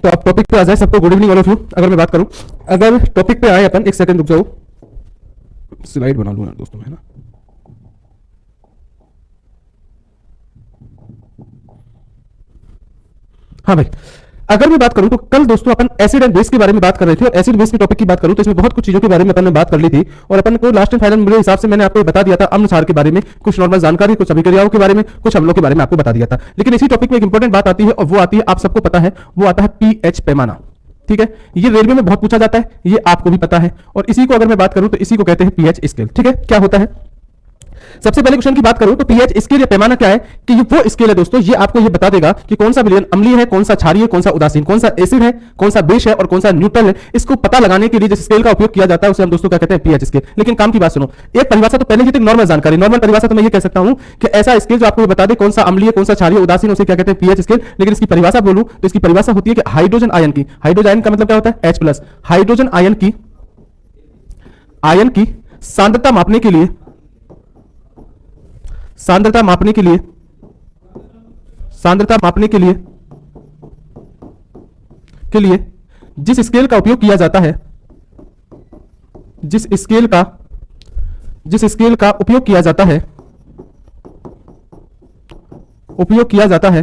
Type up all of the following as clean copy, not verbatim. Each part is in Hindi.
तो आप टॉपिक पे आ जाए। सबको good evening all of you. अगर मैं बात करूं, अगर टॉपिक पे आए अपन, एक सेकंड रुक जाओ, स्लाइड बना लूं यार दोस्तों मैं, है ना। हाँ भाई, अगर मैं बात करूं तो कल दोस्तों अपन एसिड एंड बेस के बारे में बात कर रहे थे, और एसिड बेस के टॉपिक की बात करूं तो इसमें बहुत कुछ चीजों के बारे में अपन ने बात कर ली थी, और अपन को लास्ट एंड फाइनल मेरे हिसाब से मैंने आपको बता दिया था अम्ल क्षार के बारे में, कुछ नॉर्मल जानकारी, कुछ अभिक्रियाओं के बारे में, कुछ अम्लों के बारे में आपको बता दिया था। लेकिन इसी टॉपिक में एक इंपॉर्टेंट बात आती है, और वो आती है, आप सबको पता है, वो आता है पीएच पैमाना। ठीक है, ये रेलवे में बहुत पूछा जाता है, ये आपको भी पता है, और इसी को अगर मैं बात करूं तो इसी को कहते हैं पीएच स्केल। ठीक है, क्या होता है, सबसे पहले क्वेश्चन की बात करूं तो पीएच स्केल या पैमाना क्या है, कि ये वो स्केल है दोस्तों, ये आपको ये बता देगा कि कौन सा विलयन अम्लीय है, कौन सा क्षारीय है, कौन सा उदासीन, कौन सा एसिड है, कौन सा बेस है और कौन सा न्यूट्रल है। इसको पता लगाने के लिए जिस स्केल का उपयोग किया जाता है उसे हम दोस्तों क्या कहते हैं, पीएच स्केल। लेकिन काम की बात सुनो, एक परिभाषा तो पहले ही थी, नॉर्मल जानकारी, नॉर्मल परिभाषा तो मैं ये कह सकता हूं कि ऐसा स्केल जो आपको बता दे कौन सा अम्लीय, कौन सा क्षारीय, उदासीन, उसे क्या कहते हैं, पीएच स्केल। लेकिन इसकी परिभाषा बोलूं तो इसकी परिभाषा होती है कि हाइड्रोजन आयन की, हाइड्रोजन का मतलब क्या होता है, H+, हाइड्रोजन आयन की सांद्रता मापने के लिए, सांद्रता मापने के लिए, सांद्रता मापने के लिए जिस स्केल का उपयोग किया जाता है, जिस स्केल का उपयोग किया जाता है,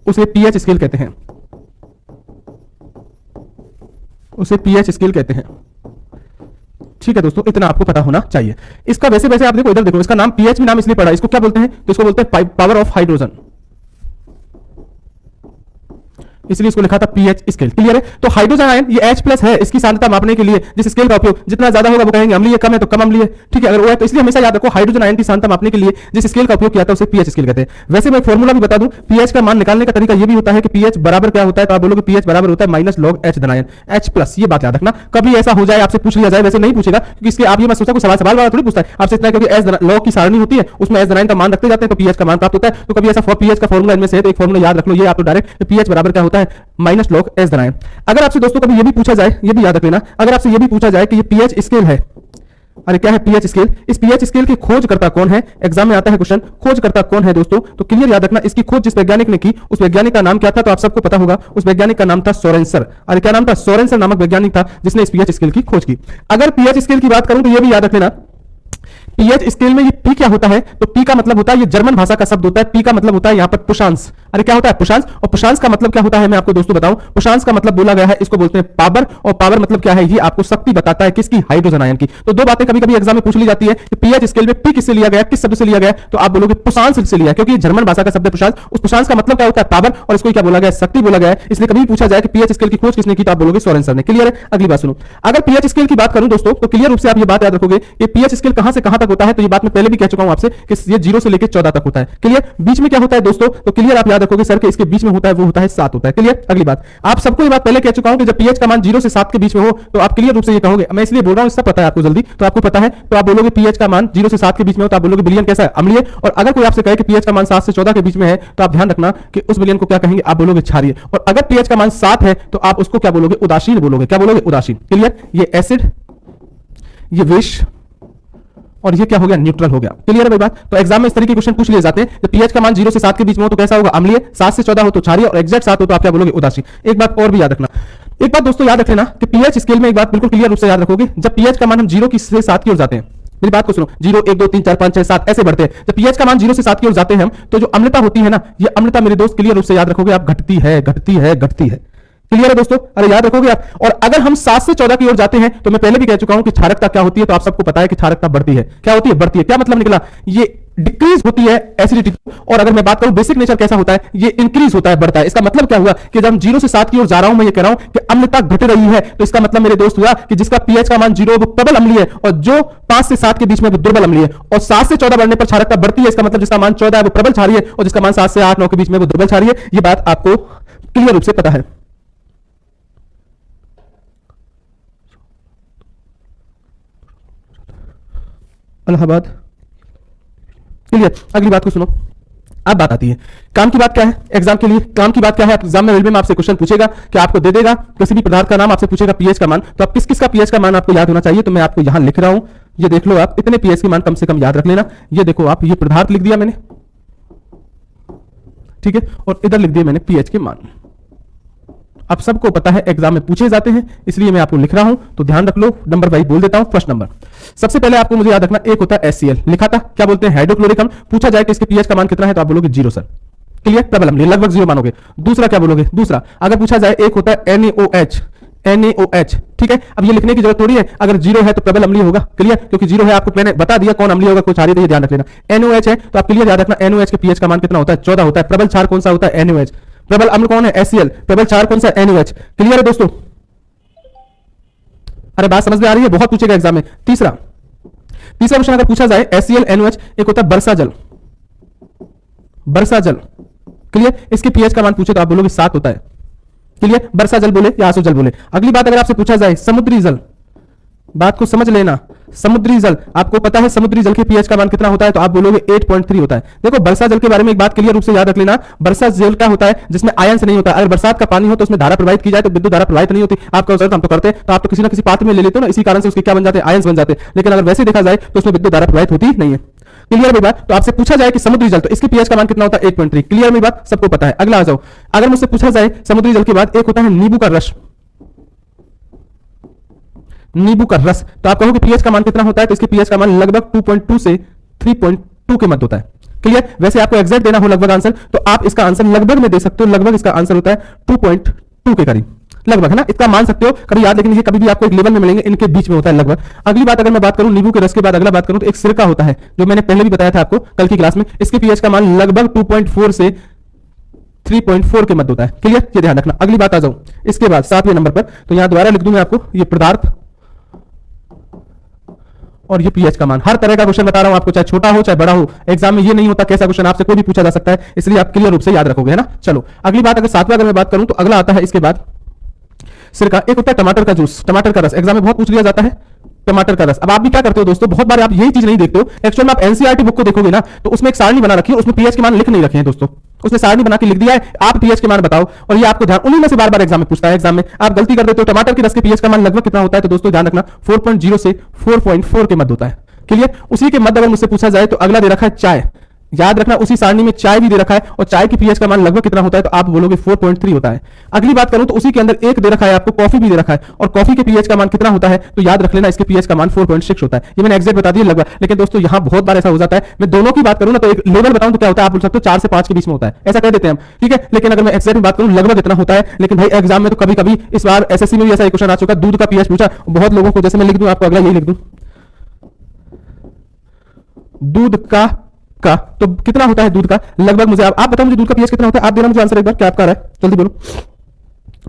उसे पीएच स्केल कहते हैं, उसे पीएच स्केल कहते हैं। ठीक है दोस्तों, इतना आपको पता होना चाहिए। इसका वैसे वैसे आप देखो, इधर देखो, इसका नाम पीएच में नाम इसलिए पड़ा, इसको क्या बोलते हैं, तो इसको बोलते हैं पावर ऑफ हाइड्रोजन, इसलिए इसको लिखा था पीएच स्केल। क्लियर है, तो हाइड्रोजन आयन ये H+ है, इसकी सांद्रता मापने के लिए जिस स्केल का उपयोग, जितना ज्यादा होगा वो कहेंगे अम्लीय, कम है तो कम अम्लीय। ठीक है, अगर वो है तो इसलिए हमेशा याद रखो, हाइड्रोजन आयन की सांद्रता मापने के लिए जिस स्केल का उपयोग किया था उसे पीएच स्केल कहते हैं। वैसे मैं फॉर्मूला भी बता दूं, पीएच का मान निकालने का तरीका ये भी होता है कि पीएच बराबर क्या होता है, तो आप बोलोगे पीएच बराबर होता है माइनस लॉग H धनायन H+। ये बात याद रखना, कभी ऐसा हो जाए आपसे पूछ लिया जाए, वैसे नहीं पूछेगा क्योंकि इसके आप ये मत सोचा कोई सवाल वाला थोड़ी पूछता है आपसे, इतना क्योंकि H लॉग की सारणी होती है, उसमें H धनायन का मान रखते जाते हैं तो पीएच का मान प्राप्त होता है। तो कभी ऐसा पीएच का फॉर्मूला इनमें से है तो एक फॉर्मूला याद रख लो, ये आप तो डायरेक्ट पीएच बराबर क्या होता है, माइनस लॉग H धनायन। अगर आपसे दोस्तों कभी ये भी पूछा जाए, ये भी याद रख लेना, अगर आपसे ये भी पूछा जाए कि ये पीएच स्केल है, अरे क्या है पीएच स्केल, इस पीएच स्केल की खोज करता कौन है, एग्जाम में आता है क्वेश्चन, खोज करता कौन है दोस्तों, तो क्लियर याद रखना, इसकी खोज जिस वैज्ञानिक ने की उस वैज्ञानिक का नाम क्या था, तो आप सबको पता होगा, उस वैज्ञानिक का नाम था सोरेंसर। अरे क्या नाम था, सोरेंसर नामक वैज्ञानिक था जिसने इस पीएच स्केल की खोज की। अगर पीएच स्केल की बात करूं तो ये भी याद रख लेना, पीएच स्केल में ये पी क्या होता है, तो पी का मतलब होता है, ये जर्मन भाषा का शब्द होता है, पी का मतलब होता है यहां पर पुशांश। अरे क्या होता है, पुशांश, और पुशांश का मतलब क्या होता है मैं आपको दोस्तों बताऊं, पुशांश का मतलब बोला गया है, इसको बोलते हैं पावर, और पावर मतलब क्या है, ये आपको शक्ति बताता है किसकी, हाइड्रोजन आयन की। तो दो बातें कभी कभी एग्जाम में पूछ ली जाती है कि पीएच स्केल में पी किससे लिया गया, किस शब्द से लिया गया, तो आप बोलोगे पुशांश से लिया, क्योंकि जर्मन भाषा का शब्द है पुशांश, उस पुशांश का मतलब क्या होता है, पावर, और इसको क्या बोला गया, शक्ति बोला गया है। इसलिए कभी पूछा जाए कि पीएच स्केल की खोज किसने की, तो आप बोलोगे सोरेंसर ने। क्लियर है, अगली बात सुनो, अगर पीएच स्केल की बात करूं दोस्तों तो क्लियर रूप से आप ये बात याद रखोगे कि पीएच स्केल कहां से कहां तक होता है, तो ये बात मैं पहले भी कह चुका हूं आपसे कि ये 0 से लेकर 14 तक होता है। क्लियर, बीच में क्या होता है दोस्तों, तो क्लियर आप याद रखोगे सर के इसके बीच में होता है वो होता है 7 होता है। क्लियर, अगली बात, आप सबको ये बात पहले कह चुका हूं कि जब पीएच का मान 0 से 7 के बीच में हो तो आप क्लियर रूप से ये कहोगे, मैं इसलिए बोल रहा हूं, इससे पता है आपको जल्दी, तो आपको पता है, तो आप बोलोगे पीएच का मान 0 से 7 के बीच में हो तो आप बोलोगे विलयन कैसा है, अम्लीय। और अगर कोई आपसे कहे कि पीएच का मान 7 से 14 के बीच में है तो आप ध्यान रखना कि उस विलयन को क्या कहेंगे, आप बोलोगे क्षारीय। और अगर पीएच का मान 7 है तो आप उसको क्या बोलोगे, उदासीन बोलोगे। क्या बोलोगे, उदासीन। क्लियर, ये एसिड, ये बेस, और ये क्या हो गया, न्यूट्रल हो गया। क्लियर है भाई बात। तो एग्जाम में इस तरीके के क्वेश्चन पूछ लिए जाते हैं, जब पीएच का मान 0 से 7 के बीच में हो तो कैसा होगा, अम्लीय, 7 से 14 हो तो क्षारीय, और एग्जैक्ट 7 हो तो आप क्या बोलोगे, उदासीन। एक बात और भी याद रखना, एक बात दोस्तों याद रख लेना कि पीएच स्केल में एक बात बिल्कुल क्लियर रूप से याद रखोगे, जब पीएच का मान हम 0 से 7 की ओर जाते हैं, मेरी बात को सुनो, 0 1 2 3 4 5 6 7 ऐसे बढ़ते हैं, जब पीएच का मान 0 से 7 की ओर जाते हैं हम, तो जो अम्लता होती है ना, ये अम्लता मेरे दोस्त क्लियर रूप से याद रखोगे आप, घटती है, घटती है, घटती है। क्लियर है दोस्तों, अरे याद रखोगे आप। और अगर हम 7 से 14 की ओर जाते हैं तो मैं पहले भी कह चुका हूं कि क्षारकता क्या होती है, तो आप सबको पता है कि क्षारकता बढ़ती है। क्या होती है, बढ़ती है। क्या मतलब निकला, ये डिक्रीज होती है एसिडिटी। और अगर मैं बात करूं बेसिक नेचर कैसा होता है, ये इंक्रीज होता है, बढ़ता है। इसका मतलब क्या हुआ कि जब हम 0 से 7 की ओर जा रहा हूं, मैं ये कह रहा हूं कि अम्लता घट रही है, तो इसका मतलब मेरे दोस्त हुआ कि जिसका पीएच का मान 0 वो प्रबल अम्लीय है, और जो 5 से 7 के बीच में वो दुर्बल अम्लीय है। और 7 से 14 बढ़ने पर क्षारकता बढ़ती है, इसका मतलब जिसका मान 14 है वो प्रबल क्षारीय है, और जिसका मान 7 से 8 9 के बीच में वो दुर्बल क्षारीय है। ये बात आपको क्लियर रूप से पता है। इलाहाबाद। क्लियर, अगली बात को सुनो। अब बात आती है काम की। बात क्या है एग्जाम के लिए, काम की बात क्या है, एग्जाम में रेलवे में आपसे क्वेश्चन पूछेगा कि आपको दे देगा किसी भी पदार्थ का नाम, आपसे पूछेगा पीएच का मान, तो आप किस किस का पीएच का मान आपको याद होना चाहिए। तो मैं आपको यहां लिख रहा हूं, ये देख लो आप, इतने पीएच के मान कम से कम याद रख लेना। ये देखो आप, ये पदार्थ लिख दिया मैंने, ठीक है, और इधर लिख दिए मैंने पीएच के मान। अब सबको पता है एग्जाम में पूछे जाते हैं, इसलिए मैं आपको लिख रहा हूं, तो ध्यान रख लो। नंबर वाइज बोल देता हूं। फर्स्ट नंबर, सबसे पहले आपको मुझे याद रखना, एक होता है HCl, लिखा था, क्या बोलते हैं, हाइड्रोक्लोरिक अम्ल। पूछा जाए कि इसके पीएच का मान कितना है तो आप बोलोगे 0 सर, क्लियर, प्रबल अम्ल, लगभग 0 मानोगे। दूसरा क्या बोलोगे, दूसरा अगर पूछा जाए एक होता है NaOH, NaOH, ठीक है। अब ये लिखने की जरूरत थोड़ी है, अगर 0 है तो प्रबल अम्लीय होगा, क्लियर, क्योंकि 0 है, आपको मैंने बता दिया कौन अम्लीय होगा, कुछ आ रही है, ध्यान रख लेना। NaOH है तो आप क्लियर याद रखना, NaOH के पीएच का मान कितना होता है, 14 होता है। प्रबल क्षार कौन सा होता है, NaOH। प्रबल अम्ल कौन है, HCl। प्रबल क्षार कौन सा, NaOH। क्लियर है दोस्तों, अरे बात समझ में आ रही है, बहुत पूछेगा एग्जाम में। तीसरा क्वेश्चन अगर पूछा जाए HCl NaOH, एक होता है बरसा जल, बरसा जल, क्लियर, इसके पीएच का मान पूछे तो आप बोलोगे 7 होता है, क्लियर, बरसा जल बोले या आंसू जल बोले। अगली बात अगर आपसे पूछा जाए समुद्री जल, बात को समझ लेना, समुद्री जल, आपको पता है समुद्री जल के पीएच का मान कितना होता है तो आप बोलोगे 8.3 होता है। देखो बरसा जल के बारे में एक बात क्लियर रूप से याद रख लेना, बरसा जल क्या होता है, जिसमें आयंस नहीं होता। अगर बरसात का पानी हो तो उसमें धारा प्रवाहित की जाए तो विद्युत धारा प्रवाहित नहीं होती। आपका सर हम तो करते हैं, तो आप तो किसी ना किसी पात्र में ले लेते हो ना, इसी कारण से उसके क्या बन जाते हैं, आयंस बन जाते हैं। लेकिन अगर वैसे देखा जाए तो उसमें विद्युत धारा प्रवाहित होती नहीं है। क्लियर है बात। तो आपसे पूछा जाए कि समुद्री जल, तो इसके पीएच का मान कितना होता है, 8.3। क्लियर है बात, सबको पता है। अगला आ जाओ, अगर मुझसे पूछा जाए समुद्री जल के बाद एक होता है नींबू का रस, नींबू का रस, तो आप कहोगे पीएच का मान कितना होता है, तो इसके पीएच का मान लगभग 2.2 से 3.2 के मध्य होता है। क्लियर, वैसे आपको एग्जैक्ट देना हो लगभग आंसर, तो आप इसका आंसर लगभग में दे सकते हो, लगभग इसका आंसर होता है 2.2 के करीब, लगभग, है ना, इतना मान सकते हो कभी याद, लेकिन ये कभी भी आपको एक लेवल में मिलेंगे, इनके बीच में होता है लगभग। अगली बात अगर मैं बात करूं नींबू के रस के बाद, अगला बात करूं तो एक सिरका होता है, जो मैंने पहले भी बताया था आपको कल की क्लास में, इसके पीएच का मान लगभग 2.4 से 3.4 के मध्य होता है। क्लियर, ये ध्यान रखना। अगली बात आ जाऊं इसके बाद 7वें नंबर पर, तो यहां दोबारा लिख दूं मैं आपको, ये पदार्थ और ये पीएच का मान। हर तरह का क्वेश्चन बता रहा हूं आपको, चाहे छोटा हो चाहे बड़ा हो, एग्जाम में ये नहीं होता कैसा क्वेश्चन आपसे कोई भी पूछा जा सकता है, इसलिए आप क्लियर रूप से याद रखोगे, है ना। चलो अगली बात, अगर 7वां अगर मैं बात करूं तो अगला आता है इसके बाद सिरका, एक होता है टमाटर का जूस, टमाटर का रस, एग्जाम में बहुत पूछ लिया जाता है टमाटर का रस। अब आप भी क्या करते हो दोस्तों, बहुत बार आप यही चीज नहीं देखते हो, एक्चुअल में आप एनसीईआरटी बुक को देखोगे ना तो उसमें एक सारणी बना रखी है, उसमें पीएच के मान लिख नहीं रखे हैं दोस्तों, उसने सारणी बना के लिख दिया है, आप पीएच के मान बताओ, और ये आपको ध्यान, उन्हीं में से बार बार एग्जाम में पूछता है, एग्जाम में आप गलती कर देते हो। टमाटर के रस के पीएच का मान लगभग कितना होता है, तो दोस्तों ध्यान रखना 4.0 से 4.4 के मध्य होता है। क्लियर, उसी के मध्य अगर मुझसे पूछा जाए तो अगला दे रखा है चाय, याद रखना उसी सारणी में चाय भी दे रखा है, और चाय की पीएच का मान लगभग कितना होता है, तो आप बोलोगे 4.3 होता है। अगली बात करूं तो उसी के अंदर एक दे रखा है आपको कॉफी भी दे रखा है, और कॉफी के पीएच का मान कितना होता है, तो याद रख लेना इसके पीएच का मान 4.6 होता है। ये मैंने एग्जैक्ट बता दिया लगभग, लेकिन दोस्तों यहां बहुत बार ऐसा हो जाता है, मैं दोनों की बात करूं ना तो एक लेवल बताऊं तो क्या होता है, आप बोल सकते हो 4 से 5 के बीच में होता है, ऐसा कह देते हैं हम, ठीक है। लेकिन अगर मैं एग्जैक्ट बात करूं लगभग इतना होता है, लेकिन भाई एग्जाम में तो कभी कभी, इस बार एसएससी में भी ऐसा क्वेश्चन आ चुका, दूध का पीएच पूछा बहुत लोगों को, जैसे मैं लिख दूं आपको, अगला यही लिख दूं दूध का तो कितना होता है दूध का, लगभग मुझे आप बताओ मुझे दूध का पीएच कितना होता है, आप देना मुझे आंसर एक बार, क्या आपका रहा है, जल्दी बोलो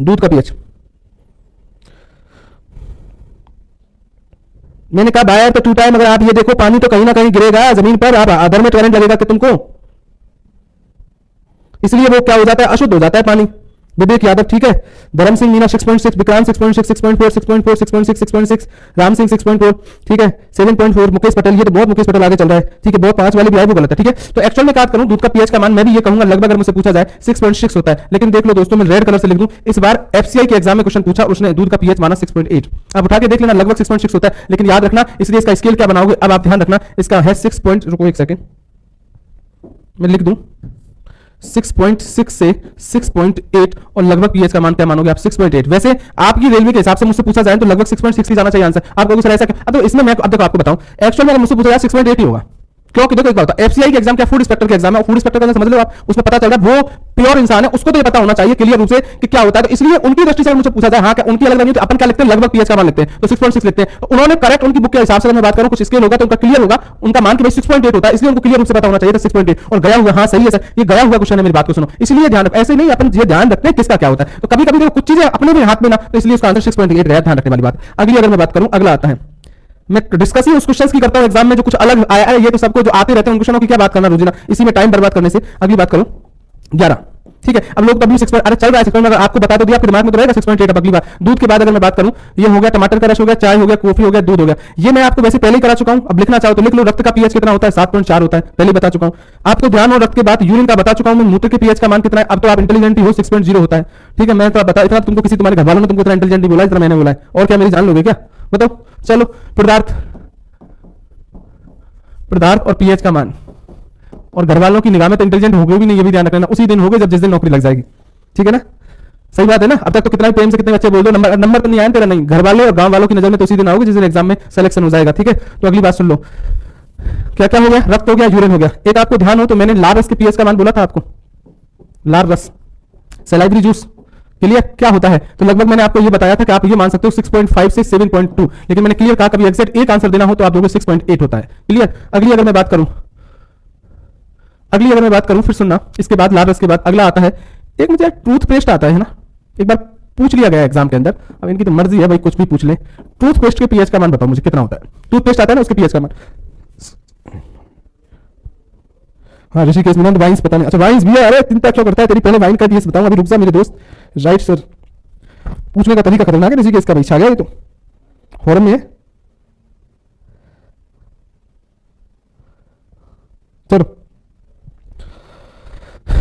दूध का पीएच। मैंने कहा वायर तो टूटा है, मगर आप ये देखो पानी तो कहीं ना कहीं गिरेगा जमीन पर, आप आधर में करंट लगेगा कि तुमको, इसलिए वो क्या हो जाता है, अशुद्ध हो जाता है पानी। विवेक यादव, ठीक है, धर्म सिंह मीना 6.6, विक्रांत 6.6, 6.4, 6.4, 6.6, 6.6, राम सिंह 6.4, ठीक है, 7.4, मुकेश पटेल, ये तो बहुत मुकेश पटेल आगे चल रहा है, ठीक है, बहुत 5 वाले भी आए वो गलत है, ठीक है। तो एक्चुअल में बात करूं दूध का पीएच का मान मैं भी ये कहूंगा लगभग, अगर मुझसे पूछा जाए 6.6 होता है, लेकिन देख लो दोस्तों मैं रेड कलर से लिख दूं, इस बार एफसीआई के एग्जाम में क्वेश्चन पूछा, उसने दूध का पीएच माना 6.8, आप उठा के देख लेना लगभग 6.6 होता है, लेकिन याद रखना इसलिए इसका स्केल क्या बनाओगे, अब आप ध्यान रखना इसका है 6. रुको एक सेकंड मैं लिख दूं 6.6 से 6.8, और लगभग पीएच का मान क्या मानोगे आप, 6.8। वैसे आपकी रेलवे के हिसाब से मुझसे पूछा जाए तो लगभग 6.6 ही जाना चाहिए आंसर। आप कहोगे सर ऐसा क्या, तो इसमें मैं अब देखो आपको बताऊं, एक्चुअल में अगर मुझसे पूछा जाए 6.8 ही होगा, क्योंकि देखो एक बात, एफसीआई के एग्जाम क्या फूड इंस्पेक्टर के एग्जाम है, फूड इंस्पेक्टर का समझ लो आप, उसमें पता चल रहा है वो प्योर इंसान है, उसको तो ये पता होना चाहिए क्लियर रूप से कि क्या होता है, तो इसलिए उनकी दृष्टि से मुझे पूछा जाए, हाँ क्या उनकी अलग नहीं, तो अपन क्या लिखते हैं लगभग पीएच का मान लिखते हैं, तो 6.6 लिखते हैं, तो उन्होंने करेक्ट उनकी बुक के हिसाब से मैं बात करूं कुछ स्केल होगा तो उनका क्लियर होगा, उनका मान कि भाई 6.8 होता है, इसलिए उनको क्लियर रूप से पता होना चाहिए 6.8, और गया हुआ, हाँ सही है सर ये गया हुआ क्वेश्चन है, मेरी बात को सुनो, इसलिए ध्यान रखो, ऐसे नहीं अपन ये ध्यान रखते हैं किसका क्या होता है, तो कभी कभी कुछ चीजें अपने भी हाथ में ना, तो इसलिए उसका आंसर 6.8 गया, ध्यान रखने वाली बात। अगली अगर मैं बात करूं, अगला आता है, मैं डिस्कस ही उस क्वेश्चंस की करता हूं एग्जाम में जो कुछ अलग आया है, ये तो सबको जो आते रहते हैं उन क्वेश्चनों की क्या बात करना रोजाना, इसी में टाइम बर्बाद करने से। अगली बात करो 11, ठीक है, अब लोग तभी 6 अरे चल रहा है 6, अगर आपको बता दो दिया आपके दिमाग में तो रहेगा 6.8। अब अगली बार दूध के बाद अगर मैं बात करूं, ये हो गया टमाटर का रस हो गया, चाय हो गया, कॉफी हो गया, दूध हो गया, ये मैं आपको वैसे पहले ही करा चुका हूं, अब लिखना चाहो तो लिख लो। रक्त का पीएच कितना होता है, 7.4 होता है, पहले बता चुका हूं आपको, ध्यान हो। रक्त के बाद यूरिन का बता चुका हूं मैं, मूत्र के पीएच का मान कितना है, अब तो आप इंटेलिजेंट ही हो, 6.0 होता है, ठीक है। मैं तो बता इतना तुमको किसी तुम्हारे घर वालों ने तुमको इतना इंटेलिजेंट नहीं बोला जितना मैंने बोला है, और क्या मेरी जान लोगे क्या, बताओ। चलो पदार्थ और पीएच का मान, और घर वालों की निगाह में तो इंटेलिजेंट हो गए भी नहीं, ये भी ध्यान रखना, उसी दिन हो गए जब जिस दिन नौकरी लग जाएगी। ठीक है ना, सही बात है ना। अब तक तो कितना भी प्रेम से कितने बच्चे बोल दो, नंबर नंबर तो नहीं आया तेरा, नहीं, घर वाले और गांव वालों की नजर में तो उसी दिन आओगे जिस दिन एग्जाम में सिलेक्शन हो जाएगा। ठीक है, तो अगली बात सुन लो, क्या क्या हो गया, रक्त हो गया, यूरिन हो गया। एक आपको ध्यान हो तो मैंने लाल रस के पीएच का मान बोला था आपको, लाल रस सलाइवरी जूस के लिए क्या होता है, तो लगभग मैंने आपको ये बताया था कि आप ये मान सकते हो 6.5 से 7.2, लेकिन मैंने क्लियर कहा कभी एग्जैक्ट एक आंसर देना हो तो आप लोगों को 6.8 होता है। क्लियर। अगली अगर मैं बात करूं फिर सुनना, इसके बाद लाल रस के बाद अगला आता है, एक मुझे टूथपेस्ट आता है ना, एक बार पूछ लिया गया एग्जाम के अंदर, अब इनकी तो मर्जी है भाई कुछ भी पूछ ले। टूथपेस्ट के पीएच का मान बताओ मुझे कितना होता है, टूथपेस्ट आता है ना उसके पीएच का मान। हाँ ऋषिकेश में वाइन्स पता नहीं, अच्छा वाइन्स भी है, अरे चिंता क्यों करता है, तेरी पहले वाइन का दिए बताऊंगा, अभी रुक जा मेरे दोस्त। राइट सर, पूछने का तरीका खतरनाक है ऋषिकेश का, भाई छा गया ये तो फॉरम में है। चलो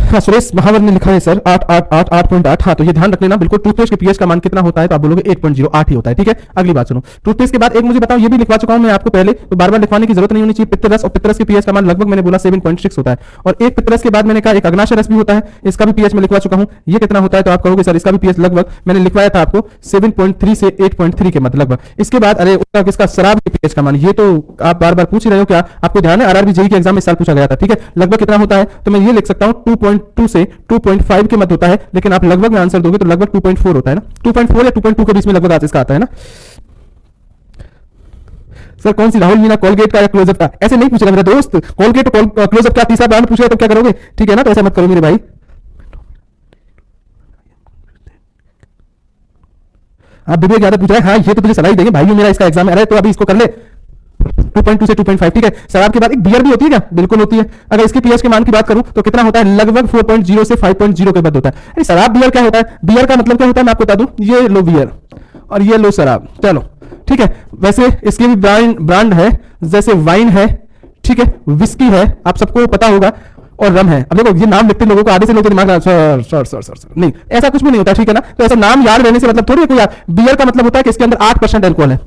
हाँ सुरेश महावर ने लिखा है सर 8.8। हाँ तो ये ध्यान रख लेना बिल्कुल, टूथपेस्ट के पीएच का मान कितना होता है तो आप बोलोगे 8.08 ही होता है। ठीक है, अगली बात सुनो, टूथपेस्ट के बाद एक मुझे बताओ, ये भी लिखवा चुका हूं मैं आपको पहले, तो बार बार लिखवाने की जरूरत नहीं होनी चाहिए। पित्तरस, और पित्तरस के पीएच का मान लगभग मैंने बोला 7.6 होता है, और एक पित्तरस के बाद मैंने कहा एक अग्नाशय रस भी होता है, इसका भी पीएच में लिखवा चुका हूं, ये कितना होता है तो आप कहोगे सर इसका भी पीएच लगभग मैंने लिखवाया था आपको 7.3 से 8.3 के मध्य लगभग। इसके बाद अरे किसका, शराब के पीएच का मान, ये तो आप बार बार पूछ ही रहे हो, क्या आपको ध्यान है आरआरबी जेईई के एग्जाम में इस साल पूछा गया था। ठीक है, लगभग कितना होता है तो मैं ये लिख सकता हूं 2.2 से 2.5 के मध्य होता है, लेकिन आप लगभग में आंसर दोगे तो लगभग 2.4 होता है ना, 2.4 या 2.2 के बीच में लगभग आज इसका आता है ना। सर कौन सी, राहुल मीना कोलगेट का या क्लोजअप का, ऐसे नहीं पूछेगा मेरा दोस्त, कोलगेट और क्लोजअप का तीसरा ब्रांड पूछ रहे तो क्या करोगे। ठीक है ना, तो ऐसा मत करो मेरे भाई। आप विवेक यादव पूछ रहे हैं, हाँ ये तो तुझे सलाह ही देंगे भाई मेरा इसका एग्जाम है, अरे तो अभी इसको कर ले 2.2 से 2.5। ठीक है, शराब के बाद एक बियर भी होती है क्या, बिल्कुल होती है। अगर इसके पीएच के मान की बात करूं तो कितना होता है, लगभग 4.0 से 5.0 के बाद होता है। अरे शराब बियर क्या होता है, बियर का मतलब क्या होता है मैं आपको बता दूं, ये लो बियर और ये लो शराब। चलो ठीक है, वैसे इसके भी ब्रांड है, जैसे वाइन है, ठीक है, विस्की है, आप सबको पता होगा, और रम है। अब देखो ये नाम लिखते लोगों को आधे से लोग दिमाग सर सर सर सर नहीं, ऐसा कुछ भी नहीं होता। ठीक है ना, तो ऐसा नाम याद रहने से मतलब थोड़ी कोई, बियर का मतलब होता है कि इसके अंदर 8% अल्कोहल है,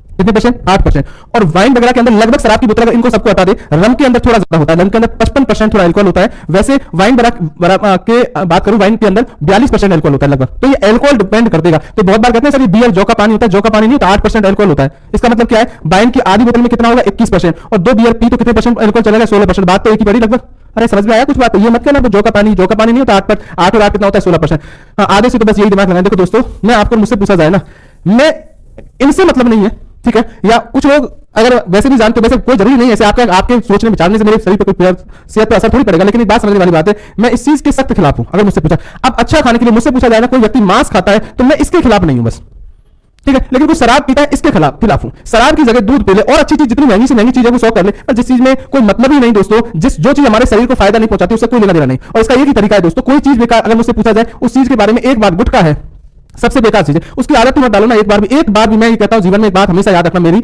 कितने परसेंट, 8%। और वाइन वगैरह के अंदर लगभग, शराब की बोतल अगर इनको सबको हटा दे, रम के अंदर थोड़ा ज्यादा होता है, रम के अंदर 55% थोड़ा अल्कोहल होता है। वैसे वाइन के बात करूं, वाइन के अंदर 42% अल्कोहल होता है लगभग, तो ये अल्कोहल डिपेंड कर देगा। तो बहुत बार कहते हैं सर ये बियर जौ का पानी होता है, जौ का पानी नहीं होता, 8% अल्कोहल होता है। इसका मतलब क्या है, वाइन की आधी बोतल में कितना होगा 21%, और 2 बियर पी तो कितने परसेंट अल्कोहल चलेगा, 16%। बात तो एक ही पड़ी लगभग, अरे समझ में आया कुछ बात, ये मत कहना जौ का पानी नहीं होता, 8 और 8 कितना होता है 16%। आधे से तो बस यही दिमाग लगाएं। देखो दोस्तों, मैं आपको मुझसे पूछा जाए ना, मैं इनसे मतलब नहीं है, ठीक है, या कुछ लोग अगर वैसे भी जानते हो, वैसे कोई जरूरी नहीं है, ऐसे आपके सोचने विचारने से मेरे शरीर पर कोई सेहत पर असर थोड़ी पड़ेगा, लेकिन एक बात समझने वाली बात है, मैं इस चीज के सख्त खिलाफ हूं। अगर मुझसे पूछा, अब अच्छा खाने के लिए मुझसे पूछा जाए ना, कोई व्यक्ति मांस खाता है तो मैं इसके खिलाफ नहीं हूं बस, ठीक है, लेकिन कुछ शराब पीता है इसके खिलाफ हूं। शराब की जगह दूध पी ले, और अच्छी चीज जितनी महंगी से महंगी चीज है वो 100 कर ले, पर जिस चीज में कोई मतलब ही नहीं दोस्तों, जो चीज हमारे शरीर को फायदा नहीं पहुंचाती उससे कोई लेना देना नहीं। और इसका एक ही तरीका है दोस्तों, कोई चीज बेकार अगर मुझसे पूछा जाए उस चीज के बारे में, एक बात, गुटखा है सबसे बेकार चीज है, उसकी आदत मत डालो ना, एक बार भी मैं ये कहता हूं जीवन में एक बात हमेशा याद रखना मेरी,